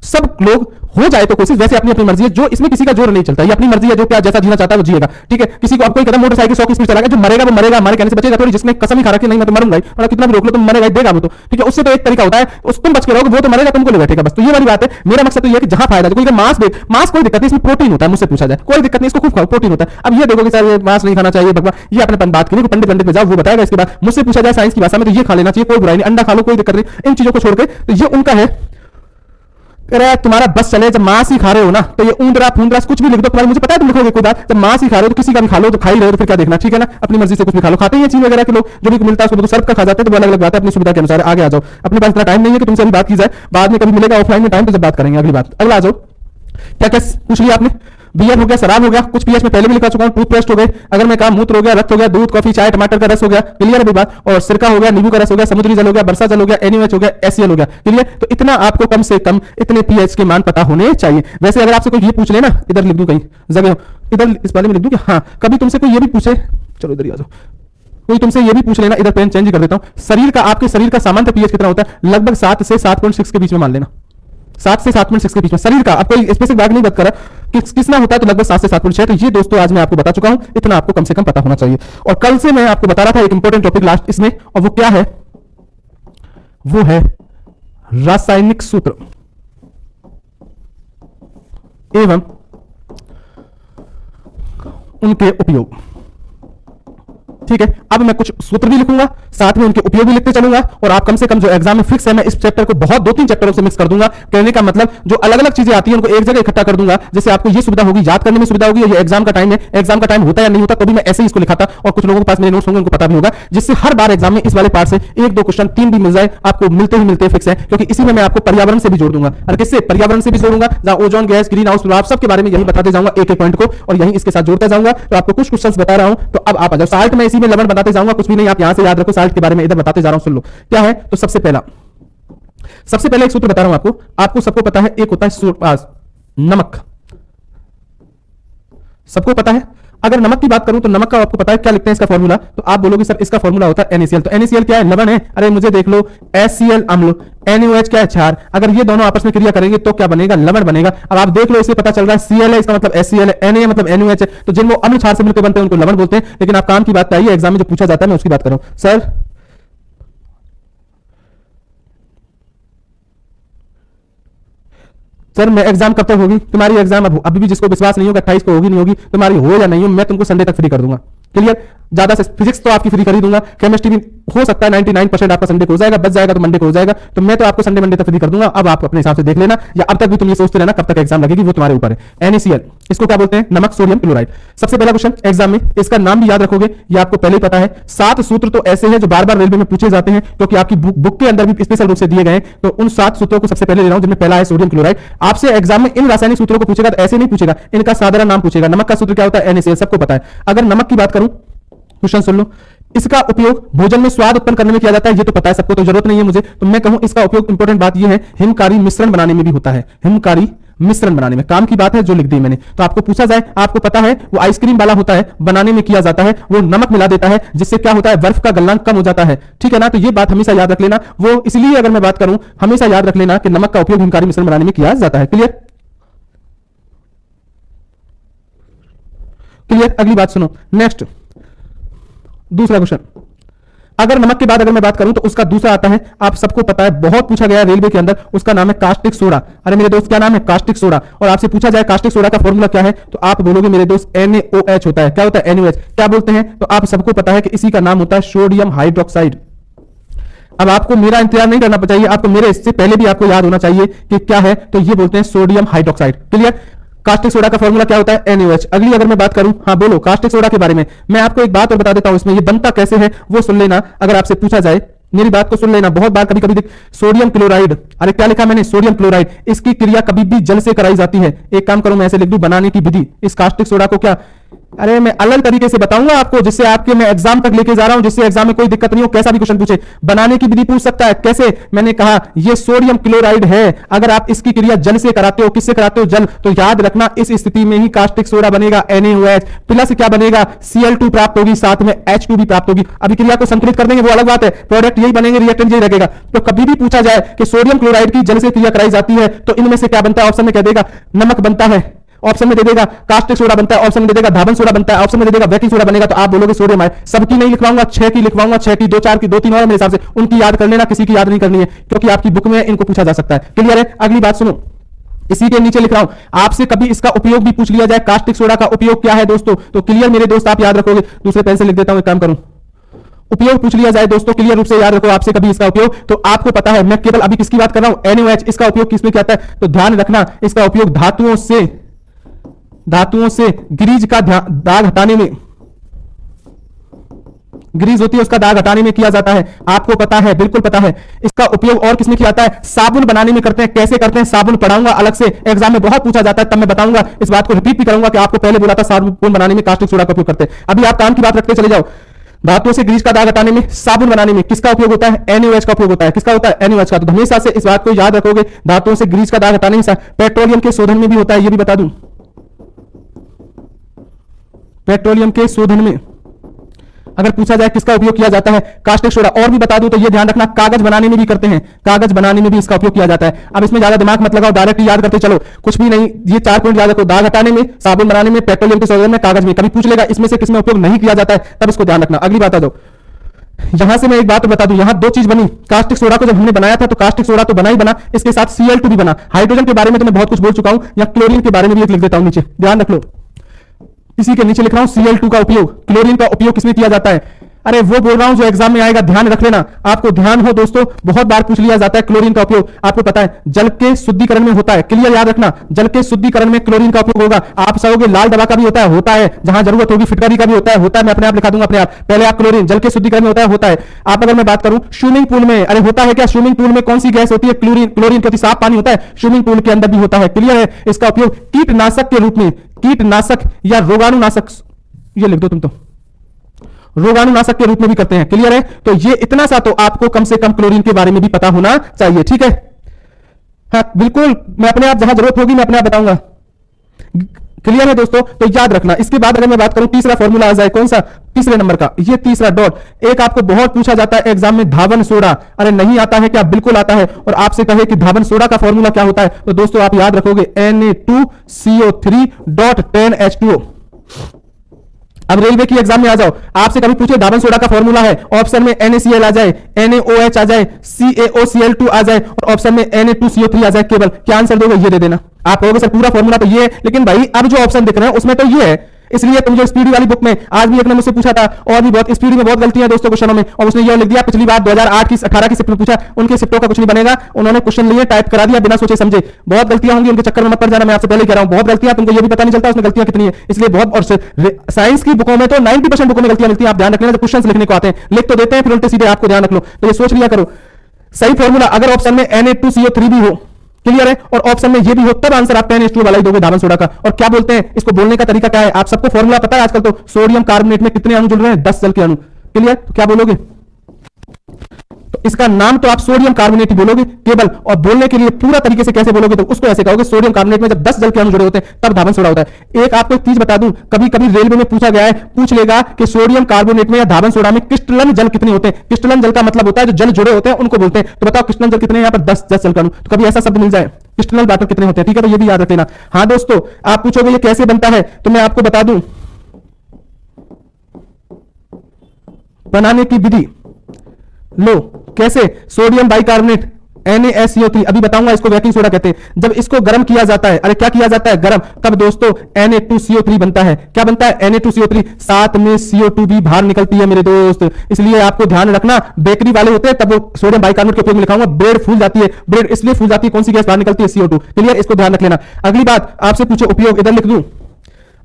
सब लोग हो जाए तो कोशिश, वैसे अपनी अपनी मर्जी है, जो इसमें किसी का जोर नहीं चलता, ये अपनी मर्जी है, जो क्या जैसा जीना चाहता है वो जिएगा। ठीक है, किसी को अब कोई कदम मोटरसाइकिल 100 की स्पीड चलाएगा, जो मरेगा वो मरेगा, हमारे कहने से बचेगा थोड़ी, जिसने कसम ही खा रखी नहीं मैं तो मरूंगा ही, और कितना भी रोक लो तुम मरेगा ही, देगा वो तो। ठीक है, उससे तो एक तरीका होता है, उस तुम बच के रहोगे, वो तो मरेगा तुमको ले बैठेगा बस। तो ये वाली बात है, मेरा मकसद तो ये है कि जहां फायदा है, कोई मांस कोई दिक्कत नहीं, इसमें प्रोटीन होता है, मुझसे पूछा जाए कोई दिक्कत नहीं, इसको खूब खाओ, प्रोटीन होता है। अब ये देखो कि सर ये मांस नहीं खाना चाहिए, भगवान ये अपने बात करिए, पंडित में जाओ वो बताएगा। इसके बाद मुझसे पूछा जाए साइंस की भाषा में तो ये खा लेना चाहिए, कोई बुराई नहीं, अंडा खा लो कोई दिक्कत नहीं, इन चीजों को छोड़ के, तो ये उनका है। अरे तुम्हारा बस चले, जब मांस ही खा रहे हो ना तो ये ऊंदरा फूंदरा कुछ भी लिख दो, तुम्हारी मुझे पता है तुम लिखोगे कोई बात, जब मांस ही खा रहे हो तो किसी का भी खा लो, तो खा ही रहे हो तो फिर क्या देखना। ठीक है ना, अपनी मर्जी से कुछ भी खा लो, खाते हैं चीज वगैरह के लोग, जो भी मिलता है उसको तो सर्व का खा जाते हैं, तो अलग अलग बात है, अपनी सुविधा के अनुसार। आगे आ जाओ, अपने पास इतना टाइम नहीं है कि तुमसे अभी बात की जाए, बाद में कभी मिलेगा ऑफलाइन में टाइम तो जब बात करेंगे। अगली बात, अगला आ जाओ, क्या क्या पूछ लिया आपने, बियर हो गया, शराब हो गया, कुछ पीएच में पहले भी लिखा चुका हूं, टूथपेस्ट हो गए, अगर मैं कहा मूत्र हो गया, रक्त हो गया, दूध, कॉफी, चाय, टमाटर का रस हो गया, क्लियर है बात, और सिरका हो गया, नींबू का रस हो गया, समुद्री जल हो गया, वर्षा जल हो गया, एनएच हो गया, एसीएल हो गया, क्लियर। तो इतना आपको कम से कम इतने पीएच के मान पता होने चाहिए। वैसे अगर आपसे कोई ये पूछ ले ना, इधर लिख दूं कहीं जगह, इधर इस वाले में लिख दूं कि हाँ, कभी तुमसे कोई ये भी पूछे, चलो इधर ही आ जाओ, कोई तुमसे ये भी पूछ लेना, इधर पेन चेंज कर देता हूं, शरीर का, आपके शरीर का सामान्य पीएच कितना होता है, लगभग 7 से 7.6 के बीच में मान लेना, 7 से 7.6 के बीच में शरीर का। अब कोई स्पेसिफिक बात नहीं बात करा किसना होता है, तो लगभग 7 से 7.6। तो ये दोस्तों आज मैं आपको बता चुका हूं, इतना आपको कम से कम पता होना चाहिए। और कल से मैं आपको बता रहा था एक इंपॉर्टेंट टॉपिक लास्ट इसमें, और वो क्या है, वो है रासायनिक सूत्र एवं उनके उपयोग। ठीक है, अब मैं कुछ सूत्र भी लिखूंगा, साथ में उनके उपयोग भी लिखते चलूंगा, और आप कम से कम जो एग्जाम में फिक्स है, मैं इस चैप्टर को बहुत 2-3 चैप्टरों से मिक्स कर दूंगा। कहने का मतलब जो अलग अलग चीजें आती हैं उनको एक जगह इकट्ठा कर दूंगा, जिससे आपको ये सुविधा होगी, याद करने में सुविधा होगी। ये एग्जाम का टाइम है, एग्जाम का टाइम होता है या नहीं होता, तो भी मैं ऐसे ही इसको लिखाता, और कुछ लोगों के पास मेरे नोट्स होंगे, उनको पता भी होगा, जिससे हर बार एग्जाम में इस वाले पार्ट से 1-2 क्वेश्चन 3 भी मिल जाए, आपको मिलते ही मिलते फिक्स है, क्योंकि इसी में मैं आपको पर्यावरण से भी जोड़ दूंगा। और किससे? पर्यावरण से भी जोड़ूंगा, जहां ओजोन गैस, ग्रीन हाउस प्रभाव, सबके बारे में यही बताते जाऊंगा एक एक पॉइंट को, और यही इसके साथ जोड़ता जाऊंगा। तो आपको कुछ क्वेश्चंस बता रहा हूं, तो अब आप आ जाओ। साल्ट में इसी में लवण बताते जाऊंगा, कुछ भी नहीं, आप यहां से याद रखो, साल्ट के बारे में इधर बताते जा रहा हूं, सुन लो क्या है। तो सबसे पहले एक सूत्र बता रहा हूं आपको सबको पता है, एक होता है नमक, सबको पता है। अगर नमक की बात करूं तो नमक का आपको पता है क्या लिखते हैं इसका फॉर्मूला, तो आप बोलोगे सर इसका फॉर्मूला होता है NaCl। तो NaCl क्या है? लवण है। अरे मुझे देख लो, HCl अम्ल, NaOH क्या है? क्षार। अगर ये दोनों आपस में क्रिया करेंगे तो क्या बनेगा? लवण बनेगा। अब आप देख लो, इससे पता चल रहा है Cl है, इसका मतलब HCl है, Na मतलब NaOH है। तो जिन वो अम्ल क्षार से मिलकर बनते हैं उनको लवण बोलते हैं। लेकिन आप काम की बात बताइए, एग्जाम में जो पूछा जाता है मैं उसकी बात कर रहा हूं। सर मैं एग्जाम कब तक होगी? तुम्हारी एग्जाम अब अभी भी जिसको विश्वास नहीं होगा 28 को होगी नहीं होगी, तुम्हारी हो या नहीं हो, मैं तुमको संडे तक फ्री कर दूंगा। क्लियर? ज्यादा से फिजिक्स तो आपकी फ्री कर ही दूंगा, केमिस्ट्री भी हो सकता है 99% आपका संडे को हो जाएगा, बच जाएगा तो मंडे को हो जाएगा, तो मैं तो आपको संडे मंडे तक फ्री कर दूंगा। अब आप अपने हिसाब से देख लेना, या अब तक भी तुम ये सोचते रहना कब तक एग्जाम लगेगी, वो तुम्हारे ऊपर है। NaCl इसको क्या बोलते हैं? नमक सोडियम क्लोराइड। सबसे पहला क्वेश्चन एग्जाम में, इसका नाम भी याद रखोगे, ये आपको पहले ही पता है। 7 सूत्र तो ऐसे हैं जो बार बार रेलवे में पूछे जाते हैं, क्योंकि आपकी बुक के अंदर भी स्पेशल रूप से दिए गए, तो उन 7 सूत्रों को सबसे पहले ले रहा हूं, जिनमें पहला है सोडियम क्लोराइड। आपसे एग्जाम में इन रासायनिक सूत्रों को पूछेगा तो ऐसे नहीं पूछेगा, इनका साधारण नाम पूछेगा। नमक का सूत्र क्या होता है? NaCl, सबको पता है। अगर नमक की बात करूं, क्वेश्चन सुन लो, इसका उपयोग भोजन में स्वाद उत्पन्न करने में किया जाता है, ये तो पता है सबको, तो जरूरत नहीं है मुझे। तो मैं कहूं इसका उपयोग, इंपॉर्टेंट बात ये है, हिमकारी मिश्रण बनाने में भी होता है। हिमकारी मिश्रण बनाने में, काम की बात है जो लिख दी मैंने। तो आपको पूछा जाए, आपको पता है वो आइसक्रीम वाला होता है, बनाने में किया जाता है, वो नमक मिला देता है, जिससे क्या होता है? बर्फ का गलनांक कम हो जाता है। ठीक है ना? तो ये बात हमेशा याद रख लेना। वो इसलिए अगर मैं बात करूं, हमेशा याद रख लेना कि नमक का उपयोग हिमकारी मिश्रण बनाने में किया जाता है। क्लियर? क्लियर? अगली बात सुनो, नेक्स्ट दूसरा क्वेश्चन। अगर नमक के बाद अगर मैं बात करूं तो उसका दूसरा आता है, आप सबको पता है, बहुत पूछा गया रेलवे के अंदर, उसका नाम है कास्टिक सोडा। अरे मेरे दोस्त क्या नाम है? Caustic soda. और आपसे पूछा जाए कास्टिक सोडा का फॉर्मूला क्या है, तो आप बोलोगे मेरे दोस्त NaOH होता है। क्या होता है? NaOH। क्या बोलते हैं? तो आप सबको पता है कि इसी का नाम होता है सोडियम हाइड्रोक्साइड। अब आपको मेरा इंतजार नहीं करना चाहिए, आपको मेरे इससे पहले भी आपको याद होना चाहिए कि क्या है, तो ये बोलते हैं sodium hydroxide. Clear? Caustic soda का फॉर्मूला क्या होता है? NaOH। अगली अगर मैं बात करूं, हाँ बोलो, कास्टिक सोडा के बारे में मैं आपको एक बात और बता देता हूं, इसमें ये बनता कैसे है वो सुन लेना। अगर आपसे पूछा जाए, मेरी बात को सुन लेना, बहुत बार कभी कभी देख, सोडियम क्लोराइड, अरे क्या लिखा मैंने? Sodium chloride. इसकी क्रिया कभी भी जल से कराई जाती है। एक काम करूं, मैं ऐसे लिख दूं, बनाने की विधि। इस कास्टिक सोडा को क्या, अरे मैं अलग तरीके से बताऊंगा आपको, जिससे आपके मैं एग्जाम तक लेके जा रहा हूं, जिससे एग्जाम में कोई दिक्कत नहीं हो, कैसा भी क्वेश्चन पूछे, बनाने की विधि पूछ सकता है। कैसे? मैंने कहा ये सोडियम क्लोराइड है, अगर आप इसकी क्रिया जल से कराते हो, किससे कराते हो? जल। तो याद रखना, इस स्थिति में ही कास्टिक सोडा बनेगा NaOH, प्लस क्या बनेगा? Cl2 प्राप्त होगी, साथ में H2 भी प्राप्त होगी। अभी क्रिया को संकलित कर देंगे वो अलग बात है, प्रोडक्ट यही बनेंगे, रिएक्टेंट यही लगेगा। तो कभी भी पूछा जाए कि सोडियम क्लोराइड की जल से क्रिया कराई जाती है, तो इनमें से क्या बनता है? ऑप्शन में कह देगा नमक बनता है, ऑप्शन में दे देगा कास्टिक सोडा बनता है, ऑप्शन में दे देगा धावन सोडा बनता है, ऑप्शन में दे देगा बेकिंग सोडा बनेगा। तो आप बोलोगे सोडियम है। सबकी नहीं लिखवाऊंगा, 6 की लिखवाऊंगा, 6 की, 2 4 की, 2 3 और मेरे हिसाब से उनकी याद कर लेना, किसी की याद नहीं करनी है, क्योंकि आपकी बुक में इनको पूछा जा सकता है। क्लियर है? अगली बात सुनो, इसी के नीचे लिख रहा हूं, आपसे कभी इसका उपयोग भी पूछ लिया जाए, कास्टिक सोडा का उपयोग क्या है दोस्तों, तो क्लियर मेरे दोस्त आप याद रखोगे। दूसरे पेन से लिख देता हूं, एक काम करूं, उपयोग पूछ लिया जाए दोस्तों, क्लियर रूप से याद रखो आपसे कभी इसका उपयोग, तो आपको पता है। मैं केवल अभी किसकी बात कर रहा हूं? NaOH। इसका उपयोग किसमें क्या होता है, तो ध्यान रखना, इसका उपयोग धातुओं से ग्रीज का दाग हटाने में, ग्रीज होती है उसका दाग हटाने में किया जाता है। आपको पता है, बिल्कुल पता है। इसका उपयोग और किसमें किया जाता है? साबुन बनाने में करते हैं। कैसे करते हैं? साबुन पढ़ाऊंगा अलग से, एग्जाम में बहुत पूछा जाता है, तब मैं बताऊंगा। इस बात को रिपीट भी करूंगा कि आपको पहले बोला था साबुन बनाने में कास्टिक सोडा का उपयोग करते हैं। अभी आप काम की बात रखते चले जाओ। धातुओं से ग्रीज का दाग हटाने में, साबुन बनाने में किसका उपयोग होता है? NaOH का उपयोग होता है। किसका होता है? NaOH का। तो हमेशा से इस बात को याद रखोगे, धातुओं से ग्रीज का दाग हटाने में पेट्रोलियम के शोधन में भी होता है, ये भी बता दूं। पेट्रोलियम के शोधन में अगर पूछा जाए किसका उपयोग किया जाता है? Caustic soda. और भी बता दूं तो ये ध्यान रखना, कागज बनाने में भी करते हैं, कागज बनाने में भी इसका उपयोग किया जाता है। अब इसमें ज्यादा दिमाग मत लगाओ, डायरेक्ट याद करते चलो, कुछ भी नहीं। ये 4 पॉइंट याद रखो, दाग हटाने में, साबुन बनाने में, पेट्रोलियम के शोधन में, कागज में। कभी पूछ लेगा इसमें से किसमें उपयोग नहीं किया जाता है, तब इसको ध्यान रखना। अगली बात आ जाओ, यहां से मैं एक बात बता दूं, यहां 2 चीज बनी। कास्टिक सोडा को जब हमने बनाया था तो कास्टिक सोडा तो बना ही बना, इसके साथ Cl2 भी बना। हाइड्रोजन के बारे में तो मैं बहुत कुछ बोल चुका हूं, या क्लोरीन के बारे में भी एक लिख देता हूं नीचे, ध्यान रख लो। इसी के नीचे लिख रहा हूं Cl2 का उपयोग, क्लोरीन का उपयोग किसमें किया जाता है? अरे वो बोल रहा हूं जो एग्जाम में आएगा, ध्यान रख लेना। आपको ध्यान हो दोस्तों, बहुत बार पूछ लिया जाता है क्लोरीन का उपयोग, आपको पता है जल के शुद्धिकरण में होता है। क्लियर, याद रखना, जल के शुद्धिकरण में क्लोरीन का उपयोग होगा। आप सहोगे लाल दवा का भी होता है, जहां जरूरत होगी फिटकारी का भी होता है, मैं अपने आप लिखा दूंगा अपने आप। पहले आप क्लोरीन जल के शुद्धिकरण में होता है। आप अगर मैं बात करूं स्विमिंग पूल में, अरे होता है क्या, स्विमिंग पूल में कौन सी गैस होती है? क्लोरीन, क्योंकि साफ पानी होता है, स्विमिंग पूल के अंदर भी होता है। क्लियर है, इसका उपयोग कीटनाशक के रूप में, कीटनाशक या रोगाणुनाशक, ये लिख दो तुम तो, रोगाणुनाशक के रूप में भी करते हैं। क्लियर है, तो ये इतना सा तो आपको कम से कम क्लोरीन के बारे में भी पता होना चाहिए। ठीक है, हाँ बिल्कुल, मैं अपने आप जहां जरूरत होगी मैं अपने आप बताऊंगा। क्लियर है दोस्तों, तो याद रखना। इसके बाद अगर मैं बात करूं तीसरा फॉर्मूला आ जाए, कौन सा? तीसरे नंबर का, ये तीसरा डॉट। एक आपको बहुत पूछा जाता है एग्जाम में, धावन सोडा। अरे नहीं आता है क्या? बिल्कुल आता है। और आपसे कहे कि धावन सोडा का फॉर्मूला क्या होता है, तो दोस्तों आप याद रखोगे Na2CO3.10H2O। अब रेलवे की एग्जाम में आ जाओ, आपसे कभी पूछे धावन सोडा का फॉर्मूला है, ऑप्शन में NaCl आ जाए, NaOH आ जाए, CaOCl2 आ जाए और ऑप्शन में Na2CO3 आ जाए केवल, क्या आंसर दोगे? ये दे देना। आप कहोगे सर पूरा फॉर्मूला तो ये है, लेकिन भाई अब जो ऑप्शन दिख रहे हैं उसमें तो ये है, इसलिए तुम जो स्पीडी वाली बुक में आज भी एक ने मुझसे पूछा था, और भी बहुत स्पीडी में बहुत गलतियां दोस्तों क्वेश्चनों में, और उसने ये लिख दिया पिछली बार 2008 की 18 की शिफ्ट में पूछा, उनके शिफ्टों का कुछ नहीं बनेगा, उन्होंने क्वेश्चन लिए टाइप करा दिया बिना सोचे समझे। बहुत गलतियां होंगी, उनके चक्कर में मत पड़ जाना, मैं आपसे पहले कह रहा हूं, बहुत गलतियां, तुमको ये भी पता नहीं चलता उसमें गलतियां कितनी है, इसलिए बहुत। और साइंस की बुकों में तो 90% बुकों में गलतियां मिलती है, आप ध्यान रखना। जब क्वेश्चन लिखने को आते हैं लिख तो देते हैं, फिर उल्टे सीधे आपको ध्यान रख लो, तो ये सोच लिया करो। सही फॉर्मूला अगर ऑप्शन में Na2CO3 भी हो, क्लियर है, और ऑप्शन में ये भी हो, तब आंसर आप 10H2 वाला ही दोगे धावन सोडा का। और क्या बोलते हैं इसको, बोलने का तरीका क्या है? आप सबको फॉर्मूला पता है आजकल तो, सोडियम कार्बोनेट में कितने अणु जुड़ रहे हैं? 10 जल के अणु। क्लियर, तो क्या बोलोगे? तो इसका नाम तो आप सोडियम कार्बोनेट ही बोलोगे केवल, और बोलने के लिए पूरा तरीके से कैसे बोलोगे तो उसको ऐसे कहोगे, सोडियम कार्बोनेट में जब 10 जल के अणु जुड़े होते हैं तब धावन सोडा होता है। एक आपको एक चीज बता दूं, कभी कभी रेलवे में पूछा गया है, पूछ लेगा कि सोडियम कार्बोनेट में या धावन सोडा में क्रिस्टलन जल कितने होते हैं? क्रिस्टलन जल का मतलब होता है जो जल जुड़े होते हैं उनको बोलते हैं। तो बताओ क्रिस्टलन जल कितने हैं? यहाँ पर 10 जल के अणु। तो कभी ऐसा शब्द मिल जाए क्रिस्टल वाटर कितने होते हैं? ठीक है, तो ये भी याद रख लेना। हाँ दोस्तों, आप पूछोगे ये कैसे बनता है, तो मैं आपको बता दूं बनाने की विधि। लो कैसे, सोडियम बाइकार्बोनेट NaSCO3, अभी बताऊंगा, इसको बेकिंग सोडा कहते हैं। जब इसको गर्म किया जाता है, अरे क्या किया जाता है? गर्म, तब दोस्तों Na2CO3 बनता है। क्या बनता है? Na2CO3, साथ में CO2 भी बाहर निकलती है मेरे दोस्त। इसलिए आपको ध्यान रखना, बेकरी वाले होते हैं तब वो सोडियम बाइकार्बोनेट के उपयोग में लिखाऊंगा, ब्रेड फूल जाती है, ब्रेड इसलिए फूल जाती है, कौन सी गैस बाहर निकलती है? CO2। क्लियर, इसको ध्यान रख लेना। अगली बात आपसे पूछे उपयोग, इधर लिख दूं,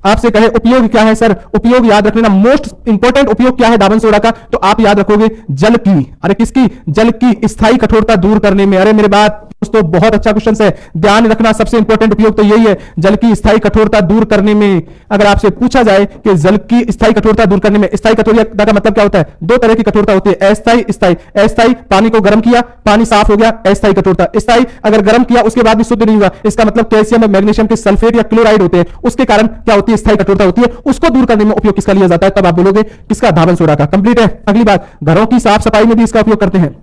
आपसे कहे उपयोग क्या है सर? उपयोग याद रख लेना, मोस्ट इंपॉर्टेंट उपयोग क्या है धावन सोडा का? तो आप याद रखोगे जल की, अरे किसकी? जल की स्थायी कठोरता दूर करने में। अरे मेरे बात दोस्तों, बहुत अच्छा क्वेश्चन है, ध्यान रखना, सबसे इंपॉर्टेंट उपयोग तो यही है, जल की स्थायी कठोरता दूर करने में। अगर आपसे पूछा जाए कि जल की स्थायी कठोरता दूर करने में, स्थायी कठोरता का मतलब क्या होता है? दो तरह की कठोरता होती है, अस्थायी, स्थायी। अस्थायी, पानी को गर्म किया, पानी साफ हो गया, अस्थायी कठोरता। स्थायी, अगर गर्म किया उसके बाद भी शुद्ध नहीं हुआ, इसका मतलब कैल्शियम और मैग्नीशियम के सल्फेट या क्लोराइड होते हैं, उसके कारण क्या होती है? स्थायी कठोरता होती है। उसको दूर करने में उपयोग किसका लिया जाता है? तब आप बोलोगे किसका? धावन सोडा का। कंप्लीट है। अगली बात, घरों की साफ सफाई में भी इसका उपयोग करते हैं।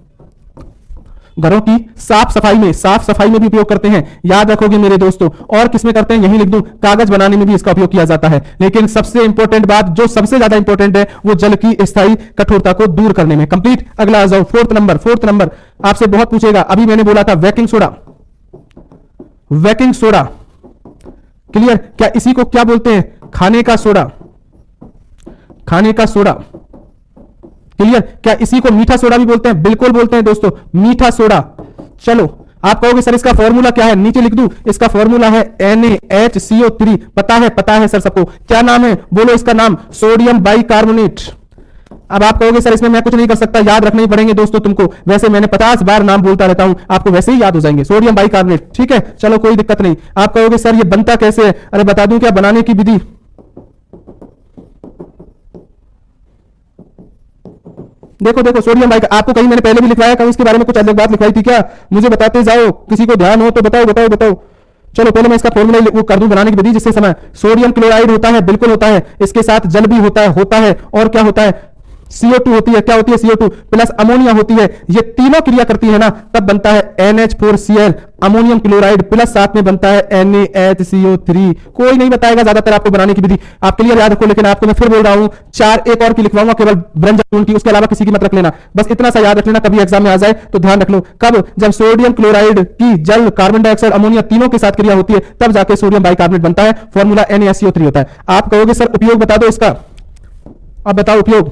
घरों की साफ सफाई में भी उपयोग करते हैं, याद रखोगे मेरे दोस्तों। और किसमें करते हैं? यही लिख दूं, कागज बनाने में भी इसका उपयोग किया जाता है। लेकिन सबसे इंपॉर्टेंट बात, जो सबसे ज्यादा इंपॉर्टेंट है, वो जल की स्थायी कठोरता को दूर करने में। कंप्लीट। अगला आ जाओ, फोर्थ नंबर आपसे बहुत पूछेगा। अभी मैंने बोला था बेकिंग सोडा। क्लियर, क्या इसी को क्या बोलते हैं? खाने का सोडा। क्लियर, क्या इसी को मीठा सोडा भी बोलते हैं? बिल्कुल बोलते हैं दोस्तों, मीठा सोडा। चलो, आप कहोगे सर इसका फॉर्मूला क्या है? नीचे लिख दूं, इसका फॉर्मूला है NaHCO3। पता है सर सबको, क्या नाम है? बोलो इसका नाम, सोडियम बाइकार्बोनेट। अब आप कहोगे सर इसमें मैं कुछ नहीं कर सकता, याद रखने ही पड़ेंगे दोस्तों तुमको। वैसे मैंने 50 बार नाम बोलता रहता हूं, आपको वैसे ही याद हो जाएंगे, सोडियम बाइकार्बोनेट। ठीक है, चलो कोई दिक्कत नहीं। आप कहोगे सर ये बनता कैसे है? अरे बता दूं क्या बनाने की विधि? देखो सोडियम बाइक, आपको कहीं मैंने पहले भी लिखवाया, कहीं इसके बारे में कुछ अलग बात लिखवाई थी क्या? मुझे बताते जाओ, किसी को ध्यान हो तो बताओ। चलो पहले मैं इसका फॉर्मूला वो कर दूं बनाने की विधि, जिससे समय सोडियम क्लोराइड होता है, बिल्कुल होता है, इसके साथ जल भी होता है। और क्या होता है? CO2 होती है, क्या होती है CO2 प्लस अमोनिया होती है, ये तीनों क्रिया करती है ना, तब बनता है NH4Cl अमोनियम क्लोराइड प्लस साथ में बनता है NaHCO3। कोई नहीं बताएगा ज्यादातर आपको बनाने की विधि, आपके लिए याद रखो, लेकिन आपको मैं फिर बोल रहा हूं चार एक और की लिखवाऊंगा केवल ब्रंजक चूर्ण की, उसके अलावा किसी की मत रख लेना, बस इतना सा याद रख लेना, कभी एग्जाम में आ जाए तो ध्यान रख लो। कब? जब सोडियम क्लोराइड की जल कार्बन डाइऑक्साइड अमोनिया तीनों के साथ क्रिया होती है तब जाके सोडियम बाइकार्बोनेट बनता है, फॉर्मूला NaSCO3 होता है। आप कहोगे सर उपयोग बता दो इसका, अब बताओ उपयोग।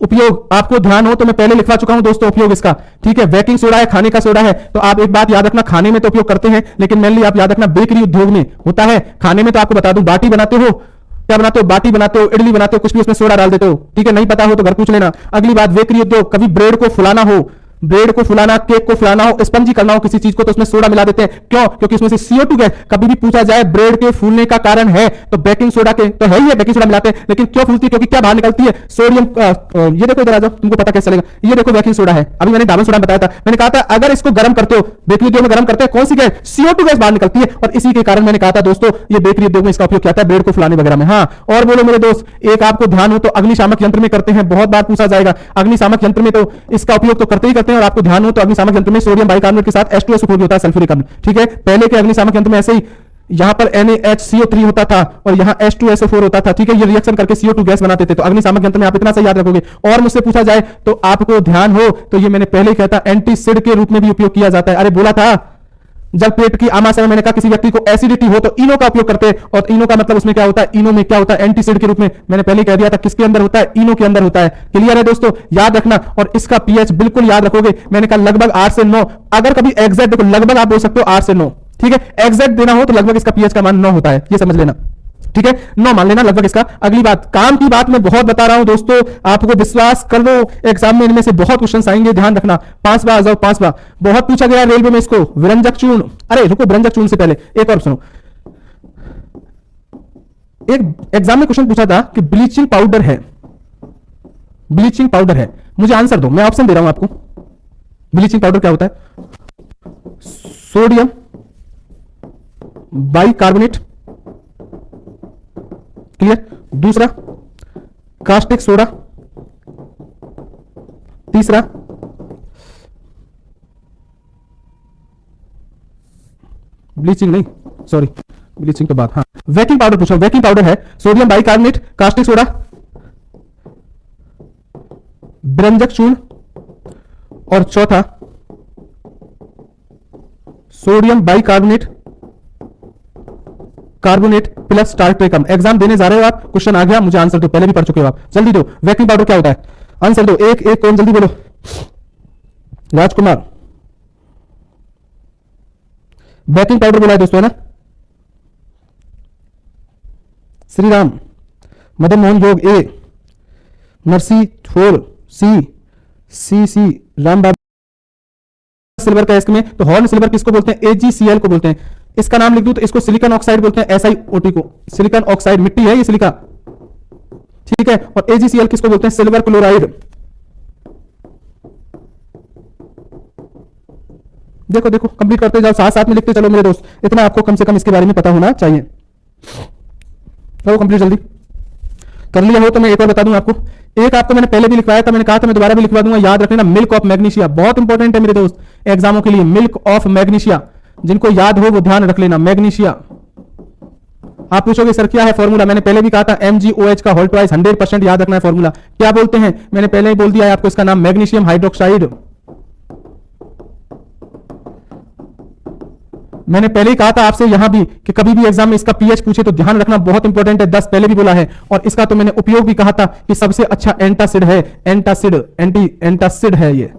उपयोग आपको ध्यान हो तो मैं पहले लिखवा चुका हूं दोस्तों उपयोग इसका, ठीक है। बेकिंग सोडा है, खाने का सोडा है, तो आप एक बात याद रखना, खाने में तो उपयोग करते हैं, लेकिन मेनली आप याद रखना बेकरी उद्योग में होता है। खाने में तो आपको बता दूं, बाटी बनाते हो, क्या बनाते हो, बाटी बनाते हो, इडली बनाते हो, कुछ भी उसमें सोडा डाल देते हो, ठीक है। नहीं पता हो तो घर पूछ लेना। अगली बात, बेकरी उद्योग, कभी ब्रेड को फुलाना हो, ब्रेड को फुलाना, केक को फुलाना हो, स्पंजी करना हो किसी चीज को, तो उसमें सोडा मिला देते हैं। क्यों? क्योंकि उसमें से CO2 गैस, कभी भी पूछा जाए ब्रेड के फूलने का कारण है तो बेकिंग सोडा के तो है ही है, बेकिंग सोडा मिलाते हैं, लेकिन क्यों फूलती है? क्योंकि क्या बाहर निकलती है? सोडियम। ये देखो इधर आ जाओ, तुमको पता कैसे चलेगा। ये देखो बेकिंग सोडा है, अभी मैंने डाबर सोडा बताया था, मैंने कहा था अगर इसको गर्म करते हो, बेकरी उद्योग में गर्म करते हैं, कौन सी गैस? CO2 गैस बाहर निकलती है, और इसी के कारण मैंने कहा था दोस्तों ये बेकरी उद्योग में इसका उपयोग किया था, ब्रेड को फुलाने वगैरह में। हाँ, और बोलो मेरे दोस्त, एक आपको ध्यान हो तो अग्निशामक यंत्र में करते हैं, बहुत बार पूछा जाएगा। अग्निशामक यंत्र में तो इसका उपयोग तो करते ही करते हैं, और आपको ध्यान हो तो अग्निशामक यंत्र में सोडियम बाइकार्बोनेट के साथ H2SO4 भी होता है, सल्फ्यूरिक अम्ल, ठीक है। पहले के अग्निशामक यंत्र में ऐसे ही यहां पर NaHCO3 होता था और यहां H2SO4 होता था, ठीक है। ये रिएक्शन करके CO2 गैस बनाते थे। तो अग्निशामक यंत्र में आप इतना सा याद रखोगे। और मुझसे पूछा जाए तो आपको ध्यान हो तो ये मैंने पहले ही कहता एंटीसिड के रूप में भी उपयोग किया जाता है। अरे बोला था जब पेट की आमाशय में मैंने कहा किसी व्यक्ति को एसिडिटी हो तो इनो का उपयोग करते हैं, और इनो का मतलब उसमें क्या होता है, इनो में क्या होता है, एंटीसिड के रूप में। मैंने पहले कह दिया था किसके अंदर होता है, इनो के अंदर होता है। क्लियर है दोस्तों, याद रखना। और इसका पीएच बिल्कुल याद रखोगे, मैंने कहा लगभग 8 से 9। अगर कभी एग्जैक्ट देखो, लगभग आप बोल सकते हो 8 से 9, ठीक है। एग्जैक्ट देना हो तो लगभग इसका पीएच का मान 9 होता है, ये समझ लेना, ठीक है। 9 मान लेना लगभग इसका। अगली बात, काम की बात मैं बहुत बता रहा हूं दोस्तों, आपको विश्वास कर लो, एग्जाम में इनमें से बहुत क्वेश्चन आएंगे, ध्यान रखना। 5 बार आ जाओ, 5 बार बहुत पूछा गया रेलवे में इसको, विरंजक चूर्ण। अरे रुको, विरंजक चूर्ण से पहले एक और सुनो, एक एग्जाम में क्वेश्चन पूछा था कि ब्लीचिंग पाउडर है, ब्लीचिंग पाउडर है, मुझे आंसर दो, मैं ऑप्शन दे रहा हूं आपको। ब्लीचिंग पाउडर क्या होता है? Sodium bicarbonate, clear. दूसरा कास्टिक सोडा, तीसरा ब्लीचिंग नहीं, सॉरी ब्लीचिंग तो बात, हाँ वेकिंग पाउडर पूछा, वेकिंग पाउडर है सोडियम बाइकार्बोनेट, कास्टिक सोडा, ब्रंजक चूर्ण, और चौथा sodium bicarbonate carbonate plus tartaric अम्ल। एग्जाम देने जा रहे हो आप, क्वेश्चन आ गया, मुझे आंसर दो, पहले भी पढ़ चुके हो आप, जल्दी दो। वेकिंग पाउडर क्या होता है? आंसर दो, एक एक कौन, जल्दी बोलो। राजकुमार, बेकिंग पाउडर बोला है दोस्तों, है ना। श्री राम, मदन मोहन योग ए, नरसी 4 सी राम बाबू सिल्वर का इसमें, तो हॉर्न सिल्वर किसको बोलते हैं? AgCl को बोलते हैं। इसका नाम लिख दूं तो इसको सिलिकॉन ऑक्साइड बोलते हैं, SiOT को। सिलिकॉन ऑक्साइड मिट्टी है ये, सिलिका, ठीक है। और AgCl किसको बोलते हैं? Silver chloride. देखो देखो, कंप्लीट करते जाओ, साथ साथ में लिखते चलो मेरे दोस्त, इतना आपको कम से कम इसके बारे में पता होना चाहिए। चलो कंप्लीट जल्दी कर लिया हो तो मैं एक और बता दूं आपको, एक आपको मैंने पहले भी लिखवाया था, मैंने कहा था मैं दोबारा भी लिखवा दूंगा, याद रखना, मिल्क ऑफ मैग्नीशिया, बहुत इंपॉर्टेंट है मेरे दोस्त एग्जामों के लिए। मिल्क ऑफ मैग्नीशिया, जिनको याद हो वो ध्यान रख लेना। मैग्नीशिया, आप पूछोगे सर क्या है फॉर्मूला? मैंने पहले भी कहा था MgOH का होल ट्वाइस, 100% याद रखना है फॉर्मूला। क्या बोलते हैं? मैंने पहले ही बोल दिया है आपको, इसका नाम मैग्नीशियम हाइड्रोक्साइड। मैंने पहले ही कहा था आपसे यहां भी कि कभी भी एग्जाम में इसका पीएच पूछे तो ध्यान रखना, बहुत इंपॉर्टेंट है, 10 पहले भी बोला है। और इसका तो मैंने उपयोग भी कहा था कि सबसे अच्छा एंटासिड है, एंटासिड है ये,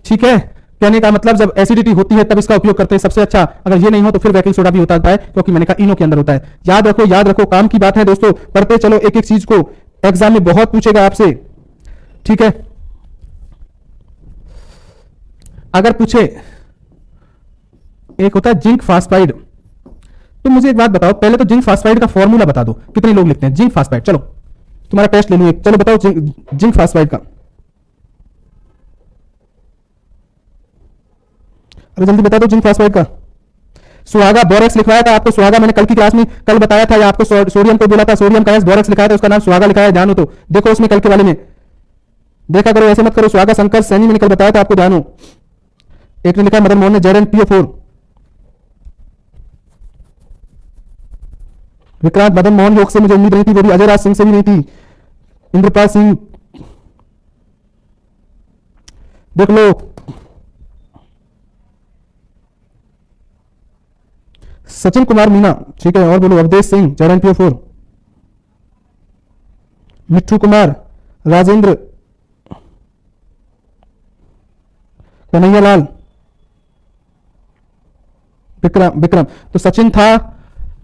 ठीक है। कहने का मतलब जब एसिडिटी होती है तब इसका उपयोग करते हैं सबसे अच्छा, अगर ये नहीं हो तो फिर बेकिंग सोडा भी होता है, क्योंकि मैंने कहा इनो के अंदर होता है। याद रखो, याद रखो, काम की बात है दोस्तों, पढ़ते चलो एक एक चीज को, एग्जाम में बहुत पूछेगा आपसे, ठीक है। अगर पूछे, एक होता है जिंक फास्फाइड, तो मुझे एक बात बताओ, पहले तो जिंक फास्फाइड का फॉर्मूला बता दो, कितने लोग लिखते हैं जिंक फास्फाइड? चलो तुम्हारा टेस्ट ले लूं एक, चलो बताओ जिंक फास्फाइड का। अरे जल्दी बता दो जिंक फास्फाइड का। सुहागा बोरेक्स लिखवाया था आपको, सुहागा मैंने कल की क्लास में कल बताया था, या आपको सोडियम को बोला था, सोडियम का एस बोरेक्स लिखाया था, उसका नाम सुहागा लिखा है, ध्यान हो तो देखो उसमें कल के वाले में। देखा करो, ऐसे मत करो। स्वागत शंकर सैनी में निकल बताया था आपको, ध्यान हो। एक ने लिखा मदन मोहन ने ZNPO4। विक्रांत मदन मोहन योग से मुझे उम्मीद नहीं थी, वो भी अजय राज सिंह से भी नहीं थी। इंद्रपाल सिंह देख लो। सचिन कुमार मीना, ठीक है, और बोलो। अवधेश सिंह ZNPO4। मिट्ठू कुमार, राजेंद्र, कन्हैया लाल, विक्रम। तो सचिन था,